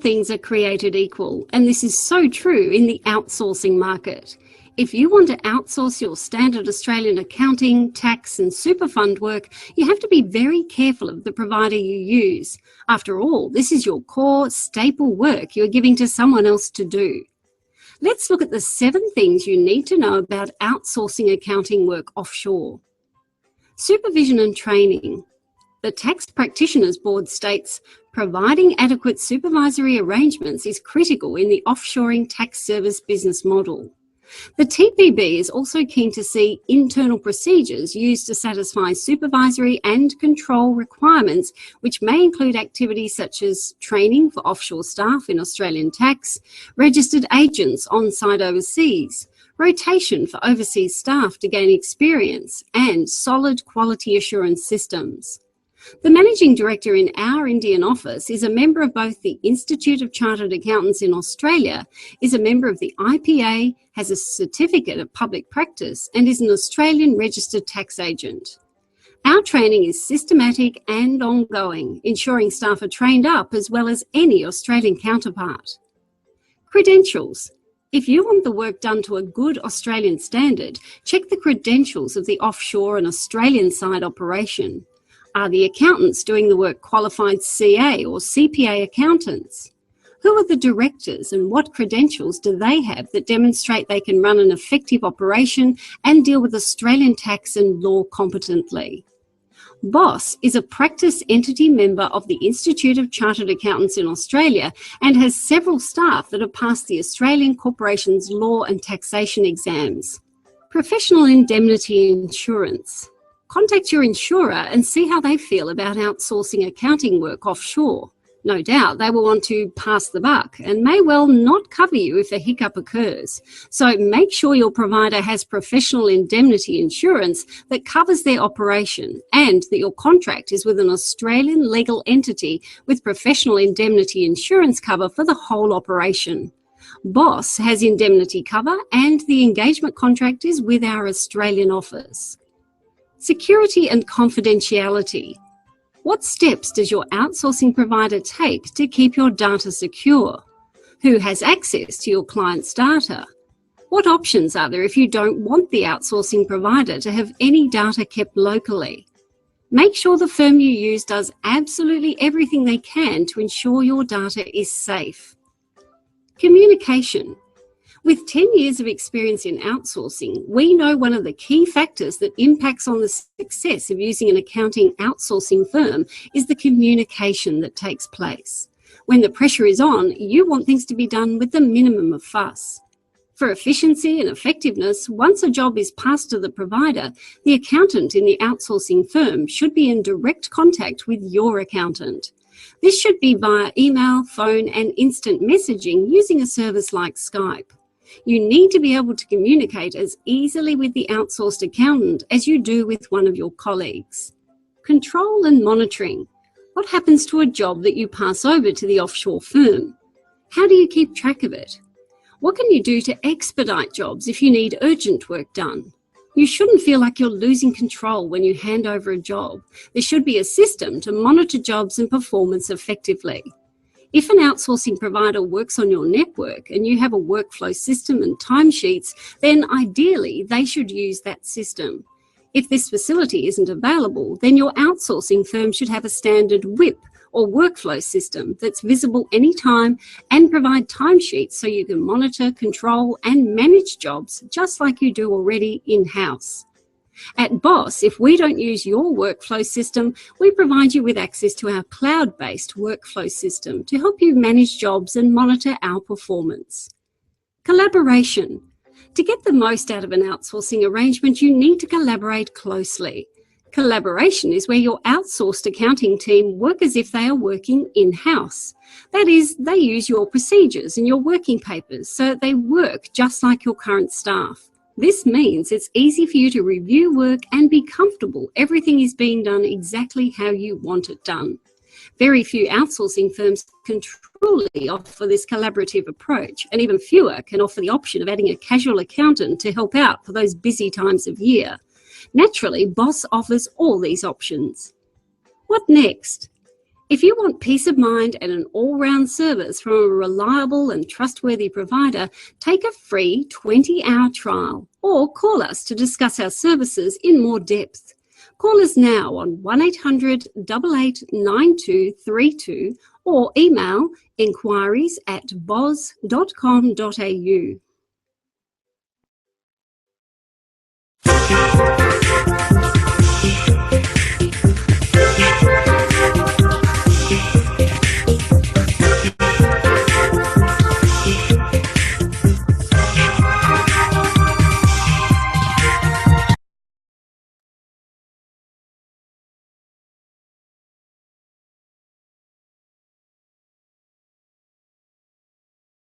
things are created equal, and this is so true in the outsourcing market. If you want to outsource your standard Australian accounting, tax and super fund work, you have to be very careful of the provider you use. After all, this is your core, staple work you're giving to someone else to do. Let's look at the 7 things you need to know about outsourcing accounting work offshore. Supervision and training. The Tax Practitioners Board states, providing adequate supervisory arrangements is critical in the offshoring tax service business model. The TPB is also keen to see internal procedures used to satisfy supervisory and control requirements, which may include activities such as training for offshore staff in Australian tax, registered agents on-site overseas, rotation for overseas staff to gain experience, and solid quality assurance systems. The Managing Director in our Indian office is a member of both the Institute of Chartered Accountants in Australia, is a member of the IPA, has a certificate of public practice, and is an Australian registered tax agent. Our training is systematic and ongoing, ensuring staff are trained up as well as any Australian counterpart. Credentials. If you want the work done to a good Australian standard, check the credentials of the offshore and Australian side operation. Are the accountants doing the work qualified CA or CPA accountants? Who are the directors and what credentials do they have that demonstrate they can run an effective operation and deal with Australian tax and law competently? BOSS is a practice entity member of the Institute of Chartered Accountants in Australia and has several staff that have passed the Australian Corporations Law and Taxation exams. Professional indemnity insurance. Contact your insurer and see how they feel about outsourcing accounting work offshore. No doubt they will want to pass the buck and may well not cover you if a hiccup occurs. So make sure your provider has professional indemnity insurance that covers their operation and that your contract is with an Australian legal entity with professional indemnity insurance cover for the whole operation. BOSS has indemnity cover and the engagement contract is with our Australian office. Security and confidentiality. What steps does your outsourcing provider take to keep your data secure? Who has access to your client's data? What options are there if you don't want the outsourcing provider to have any data kept locally? Make sure the firm you use does absolutely everything they can to ensure your data is safe. Communication. With 10 years of experience in outsourcing, we know one of the key factors that impacts on the success of using an accounting outsourcing firm is the communication that takes place. When the pressure is on, you want things to be done with the minimum of fuss. For efficiency and effectiveness, once a job is passed to the provider, the accountant in the outsourcing firm should be in direct contact with your accountant. This should be via email, phone, and instant messaging using a service like Skype. You need to be able to communicate as easily with the outsourced accountant as you do with one of your colleagues. Control and monitoring. What happens to a job that you pass over to the offshore firm? How do you keep track of it? What can you do to expedite jobs if you need urgent work done? You shouldn't feel like you're losing control when you hand over a job. There should be a system to monitor jobs and performance effectively. If an outsourcing provider works on your network and you have a workflow system and timesheets, then ideally they should use that system. If this facility isn't available, then your outsourcing firm should have a standard WIP or workflow system that's visible anytime and provide timesheets so you can monitor, control and manage jobs just like you do already in-house. At BOSS, if we don't use your workflow system, we provide you with access to our cloud-based workflow system to help you manage jobs and monitor our performance. Collaboration. To get the most out of an outsourcing arrangement, you need to collaborate closely. Collaboration is where your outsourced accounting team work as if they are working in-house. That is, they use your procedures and your working papers so that they work just like your current staff. This means it's easy for you to review work and be comfortable everything is being done exactly how you want it done. Very few outsourcing firms can truly offer this collaborative approach, and even fewer can offer the option of adding a casual accountant to help out for those busy times of year. Naturally, BOSS offers all these options. What next? If you want peace of mind and an all-round service from a reliable and trustworthy provider, take a free 20-hour trial or call us to discuss our services in more depth. Call us now on 1800 889232 or email inquiries@boz.com.au.